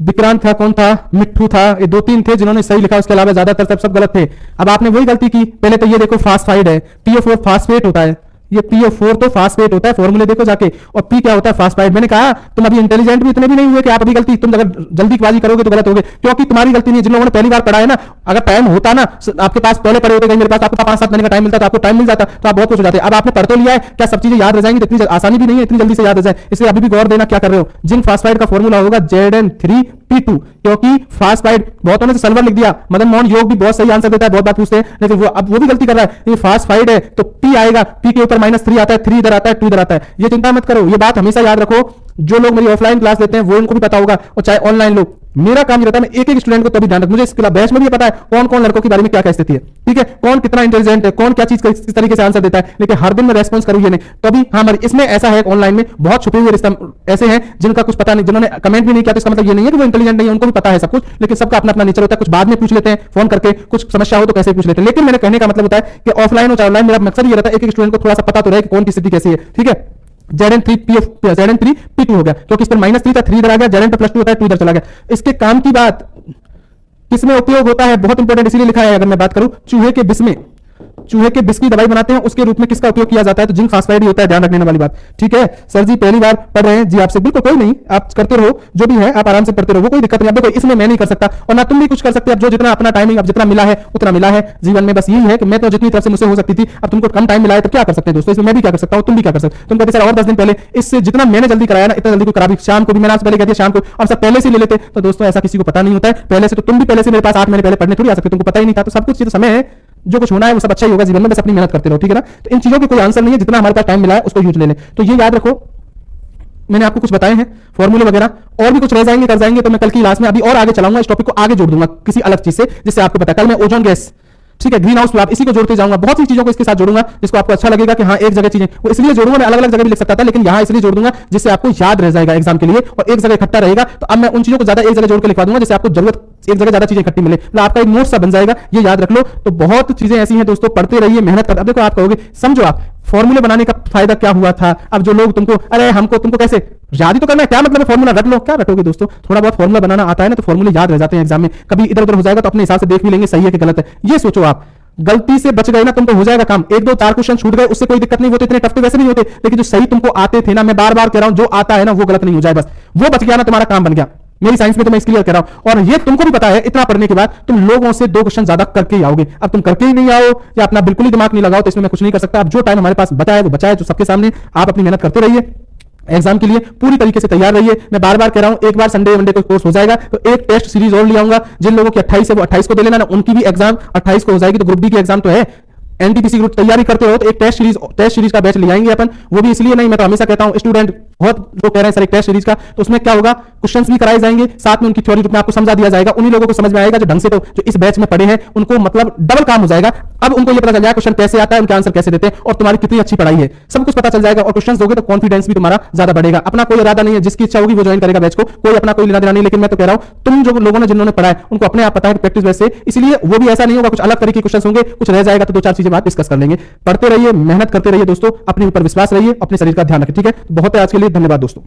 विक्रांत था, कौन था, मिट्ठू था, ये 2-3 थे जिन्होंने सही लिखा, उसके अलावा ज्यादातर सब गलत थे। अब आपने वही गलती की। पहले तो ये देखो फास्फाइड है, PO4 फास्फेट होता है, ये PO4 तो फास्फेट होता है, फॉर्मूले देखो जाके। और P क्या होता है, फास्फाइड। मैंने कहा तुम अभी इंटेलिजेंट भी इतने भी नहीं हुए कि आप अभी गलती, तुम अगर जल्दीबाजी करोगे तो गलत होगे, क्योंकि तुम्हारी गलती नहीं है। जिन लोगों ने पहली बार पढ़ा है ना, अगर टाइम होता ना, आपके पास पहले पढ़े होते, मेरे पास आपको 5-7 महीने का टाइम मिलता, तो आपको टाइम मिल जाता, तो आप बहुत कुछ हो जाते। अब आपने पढ़ तो लिया है, क्या सब चीजें याद रह जाएंगी? इतनी आसानी भी नहीं है इतनी जल्दी से याद रह जाए, इसलिए अभी भी गौर देना क्या कर रहे हो। जिंक फास्फाइड का फॉर्मूला होगा Zn3P2, क्योंकि फास्फाइड बहुतों ने तो सल्फर लिख दिया। मदन मोहन योग भी बहुत सही आंसर देता है, बहुत बात पूछते हैं, लेकिन वो अब वो भी गलती कर रहा है। ये फास्फाइड है तो P आएगा, P के ऊपर -3 आता है, 3 इधर आता है, 2 इधर आता है। ये चिंता मत करो, ये बात हमेशा याद रखो। जो लोग मेरी ऑफलाइन क्लास लेते हैं वो उनको भी पता होगा, और चाहे ऑनलाइन लोग, मेरा काम ये रहता है मैं एक एक स्टूडेंट को तभी ध्यान रख। मुझे इस बैच में भी पता है कौन कौन लड़कों के बारे में क्या क्या स्थिति है, ठीक है, कौन कितना इंटेलिजेंट है, कौन क्या चीज किस तरीके से आंसर देता है, लेकिन हर दिन मैं रेस्पॉन्स करूँ ये नहीं। तो अभी हाँ, इसमें ऐसा है ऑनलाइन में बहुत छुपे हुए रिश्ता ऐसे हैं जिनका कुछ पता नहीं, जिन्होंने कमेंट भी नहीं किया, तो इसका मतलब ये नहीं है कि वो इंटेलिजेंट नहीं है, उनको भी पता है सब कुछ, लेकिन सबका अपना अपना नेचर होता है। कुछ बाद में पूछ लेते हैं फोन करके, कुछ समस्या हो तो कैसे पूछ लेते हैं। लेकिन मेरे कहने का मतलब होता है कि ऑफलाइन हो चाहे ऑनलाइन, मेरा मकसद ये रहता है एक एक स्टूडेंट को थोड़ा सा पता तो रहे कि कौन की स्थिति कैसी है, ठीक है। Zn3P2 हो गया, क्योंकि इस पर -3 था, 3 इधर आ गया। Zn पे +2 होता है, 2 इधर चला गया। इसके काम की बात किसमें उपयोग होता है, बहुत इंपॉर्टेंट इसीलिए लिखा है। अगर मैं बात करूं चूहे के विष में, चूहे के विष की दवाई बनाते हैं, उसके रूप में किसका उपयोग किया जाता है, तो जिंक फास्फाइड ही होता है, ध्यान रखने वाली बात, ठीक है। सर जी पहली बार पढ़ रहे हैं जी, आपसे बिल्कुल कोई नहीं, आप करते रहो, जो भी है आप आराम से पढ़ते रहो, वो कोई दिक्कत नहीं। अब देखो इसमें मैं नहीं कर सकता और ना तुम भी कुछ कर सकते, अब जो जितना अपना टाइमिंग, अब जितना मिला है उतना मिला है जीवन में। बस यही है कि मैं तो जितनी तरफ से मुझसे हो सकती थी, अब तुमको कम टाइम मिला है तो क्या कर सकते हैं दोस्तों, इसमें मैं भी क्या कर सकता हूं, तुम भी क्या कर सकते हो। तुम कहते सर और 10 दिन पहले, इससे जितना मैंने जल्दी कराया ना, इतना जल्दी को करा भी। शाम को भी मैंने आपसे पहले कह दिया, शाम को अब सब पहले से ले लेते, तो दोस्तों ऐसा किसी को पता नहीं होता है पहले से। तो तुम भी पहले से मेरे पास 8 महीने पहले पढ़ने थोड़ी आ सकते, तुमको पता ही नहीं था। तो सब कुछ समय है, जो कुछ होना है वो सब अच्छा ही होगा जीवन में, बस अपनी मेहनत करते रहो, ठीक है ना। तो इन चीजों की कोई आंसर नहीं है, जितना हमारे पास टाइम मिला है उसको यूज ले लें। तो ये याद रखो, मैंने आपको कुछ बताए हैं फॉर्मूले वगैरह, और भी कुछ रह जाएंगे कर जाएंगे, तो मैं कल की क्लास में अभी और आगे चलाऊंगा, इस टॉपिक को आगे जोड़ दूंगा किसी अलग चीज से, जिससे आपको पता है। कल मैं ओजोन गैस, ठीक है, ग्रीन हाउस फ्लैप, इसी को जोड़ते जाऊंगा, बहुत सी चीजों को इसके साथ जोड़ूंगा जिसको आपको अच्छा लगेगा कि हाँ एक जगह चीजें, वो इसलिए जोड़ूंगा, मैं अलग अलग जगह भी लिख सकता था, लेकिन यहां इसलिए जोड़ दूंगा जिससे आपको याद रह जाएगा एग्जाम के लिए, और एक जगह इकट्ठा रहेगा। तो अब मैं उन चीजों को ज्यादा एक जगह जोड़ के लिखवा दूंगा जिससे आपको जरूरत एक जगह ज्यादा चीजें इकट्ठी मिले, मतलब आपका एक नोट सा बन जाएगा, ये याद रख लो। तो बहुत चीजें ऐसी हैं दोस्तों, पढ़ते रहिए, मेहनत कर। अब देखो आप कहोगे समझो, आप फॉर्मूले बनाने का फायदा क्या हुआ था। अब जो लोग तुमको अरे हमको तुमको कैसे याद ही तो करना है, क्या मतलब है फॉर्मूला रट लो, क्या रटोगे दोस्तों। थोड़ा बहुत फॉर्मूला बनाना आता है ना, तो फॉर्मूले याद रह जाते हैं एग्जाम में। कभी इधर उधर हो जाएगा तो अपने हिसाब से देख भी लेंगे सही है कि गलत है। ये सोचो, आप गलती से बच गए ना, तुमको हो जाएगा काम। 1-2-4 क्वेश्चन छूट गए, उससे कोई दिक्कत नहीं, वो तो इतने टफ तो वैसे नहीं होते, लेकिन जो सही तुमको आते थे ना, मैं बार बार कह रहा हूं, जो आता है ना वो गलत नहीं हो जाए, बस वो बच गया ना, तुम्हारा काम बन गया। मेरी साइंस में तो मैं इसलिए कह रहा हूं, और ये तुमको भी पता है, इतना पढ़ने के बाद तुम लोगों से 2 क्वेश्चन ज्यादा करके ही आओगे। अब तुम करके ही नहीं आओ या अपना बिल्कुल ही दिमाग नहीं लगाओ, तो इसमें मैं कुछ नहीं कर सकता। अब जो टाइम हमारे पास बचा है वो बचा है, जो सबके सामने, आप अपनी मेहनत करते रहिए, एग्जाम के लिए पूरी तरीके से तैयार रहिए। मैं बार बार कह रहा हूं, एक बार संडे वनडे को कोर्स हो जाएगा तो एक टेस्ट सीरीज और ले आऊंगा। जिन लोगों की 28 है वो 28 को दे लेना ना, उनकी भी एग्जाम 28 को हो जाएगी। तो ग्रुप डी की एग्जाम तो है, एनटीपीसी ग्रुप तैयारी करते हो तो एक टेस्ट सीरीज का बैच ले आएंगे अपन। वो भी इसलिए नहीं, मैं तो हमेशा कहता हूं स्टूडेंट बहुत जो कह रहे हैं सर एक टेस्ट सीरीज का, तो उसमें क्या होगा, क्वेश्चंस भी कराए जाएंगे, साथ में उनकी थ्योरी रूप में आपको समझा दिया जाएगा। उन्हीं लोगों को समझ में आएगा जो ढंग से, तो जो इस बैच में पढ़े हैं उनको मतलब डबल काम हो जाएगा। अब उनको ये पता चल जाएगा क्वेश्चन कैसे आता है, उनके आंसर कैसे देते हैं, और तुम्हारी कितनी अच्छी पढ़ाई है, सब कुछ पता चल जाएगा। और क्वेश्चंस दोगे तो कॉन्फिडेंस भी तुम्हारा ज्यादा बढ़ेगा। अपना कोई इरादा नहीं है, जिसकी इच्छा होगी वो ज्वाइन करेगा बैच को, कोई अपना कोई लेना देना नहीं। लेकिन मैं तो कह रहा हूं, तुम जो लोगों ने जिन्होंने पढ़ा है उनको अपने आप पता है प्रैक्टिस बैच से, इसलिए वो भी ऐसा नहीं होगा कुछ अलग तरीके के क्वेश्चन होंगे, कुछ रह जाएगा तो 2-4 चीजें बात डिस्कस कर लेंगे। पढ़ते रहिए, मेहनत करते रहिए दोस्तों, अपने ऊपर विश्वास रहिए, अपने शरीर का ध्यान रखें, ठीक है। बहुत है आज के लिए, धन्यवाद दोस्तों।